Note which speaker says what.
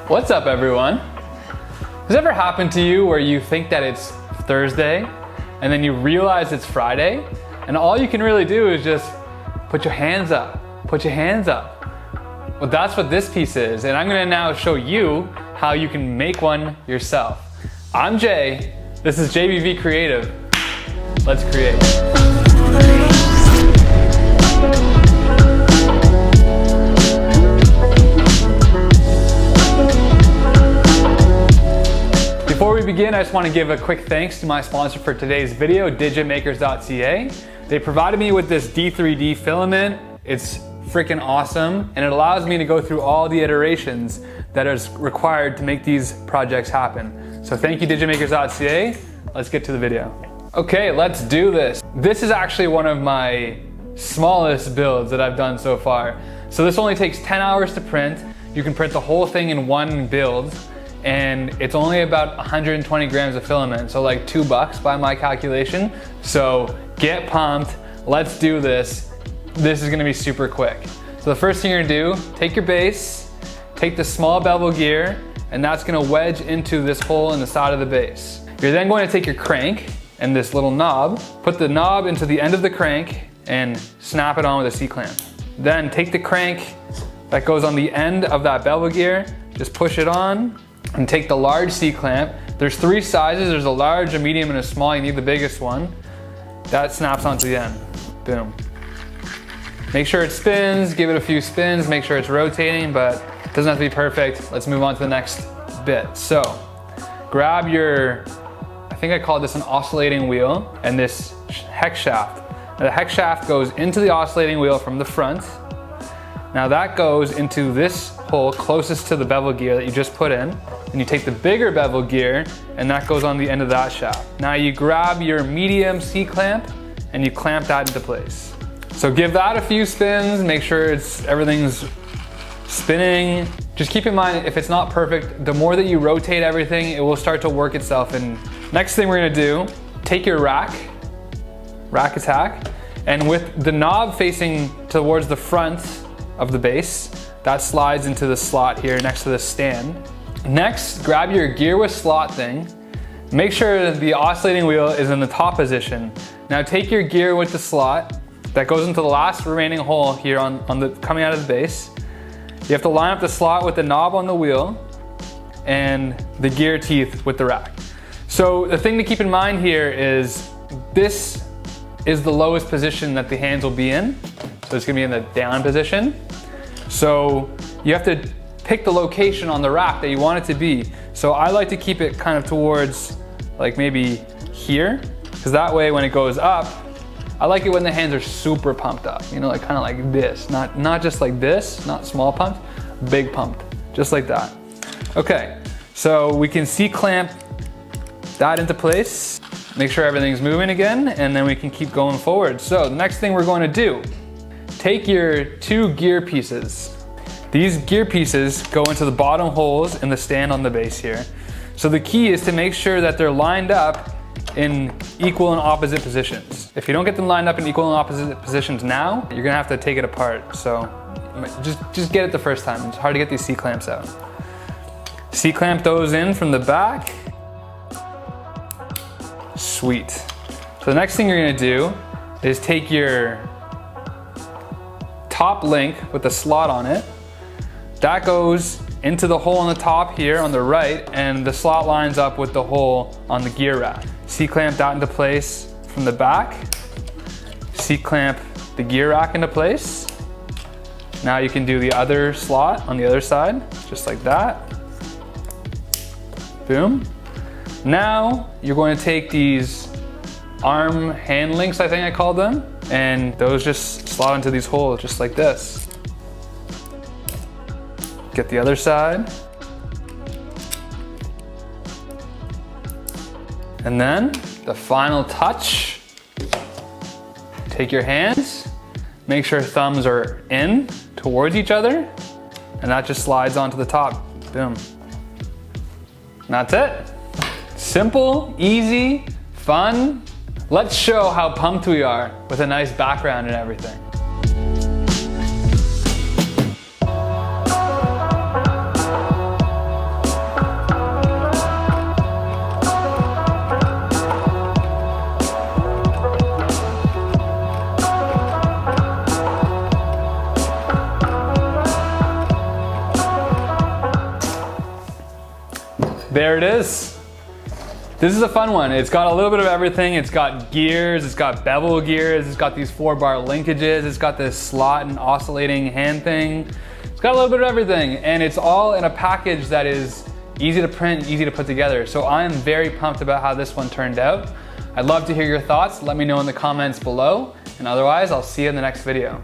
Speaker 1: What's up, everyone? Has it ever happened to you where you think that it's Thursday and then you realize it's Friday and all you can really do is just put your hands up, put your hands up. Well, that's what this piece is, and I'm gonna now show you how you can make one yourself. I'm Jay, this is JBV Creative. Let's create. Before we begin, I just want to give a quick thanks to my sponsor for today's video, digitmakers.ca. They provided me with this D3D filament. It's freaking awesome, and it allows me to go through all the iterations that is required to make these projects happen. So thank you, digitmakers.ca. Let's get to the video. Okay, let's do this. This is actually one of my smallest builds that I've done so far. So this only takes 10 hours to print. You can print the whole thing in one build, and it's only about 120 grams of filament, so like $2 by my calculation. So get pumped, let's do this. This is gonna be super quick. So the first thing you're gonna do, take your base, take the small bevel gear, and that's gonna wedge into this hole in the side of the base. You're then going to take your crank and this little knob, put the knob into the end of the crank and snap it on with a C-clamp. Then take the crank that goes on the end of that bevel gear, just push it on, and take the large C-clamp. There's 3 sizes, there's a large, a medium, and a small. You need the biggest one. That snaps onto the end, boom. Make sure it spins, give it a few spins, make sure it's rotating, but it doesn't have to be perfect. Let's move on to the next bit. So, grab your, I think I called this an oscillating wheel, and this hex shaft. Now the hex shaft goes into the oscillating wheel from the front. Now that goes into this hole closest to the bevel gear that you just put in. And you take the bigger bevel gear and that goes on the end of that shaft. Now you grab your medium C-clamp and you clamp that into place. So give that a few spins, make sure everything's spinning. Just keep in mind, if it's not perfect, the more that you rotate everything, it will start to work itself in. Next thing we're gonna do, take your rack attack, and with the knob facing towards the front of the base, that slides into the slot here next to the stand. Next, grab your gear with slot thing. Make sure the oscillating wheel is in the top position. Now take your gear with the slot that goes into the last remaining hole here on the coming out of the base. You have to line up the slot with the knob on the wheel and the gear teeth with the rack. So the thing to keep in mind here is this is the lowest position that the hands will be in. So it's gonna be in the down position. So you have to pick the location on the rack that you want it to be. So I like to keep it kind of towards like maybe here, because that way when it goes up, I like it when the hands are super pumped up, you know, like kind of like this, not just like this, not small pumped, big pumped, just like that. Okay, so we can C-clamp that into place, make sure everything's moving again, and then we can keep going forward. So the next thing we're going to do, take your 2 gear pieces. These gear pieces go into the bottom holes in the stand on the base here. So the key is to make sure that they're lined up in equal and opposite positions. If you don't get them lined up in equal and opposite positions now, you're gonna have to take it apart. So just get it the first time. It's hard to get these C-clamps out. C-clamp those in from the back. Sweet. So the next thing you're gonna do is take your top link with the slot on it. That goes into the hole on the top here on the right, and the slot lines up with the hole on the gear rack. C-clamp that into place from the back. C-clamp the gear rack into place. Now you can do the other slot on the other side, just like that. Boom. Now you're going to take these arm hand links, I think I called them, and those just slot into these holes just like this. Get the other side. And then the final touch, take your hands, make sure thumbs are in towards each other, and that just slides onto the top, boom. And that's it. Simple, easy, fun. Let's show how pumped we are with a nice background and everything. There it is. This is a fun one. It's got a little bit of everything. It's got gears, it's got bevel gears, it's got these 4-bar linkages, it's got this slot and oscillating hand thing. It's got a little bit of everything, and it's all in a package that is easy to print, easy to put together. So I'm very pumped about how this one turned out. I'd love to hear your thoughts. Let me know in the comments below, and otherwise I'll see you in the next video.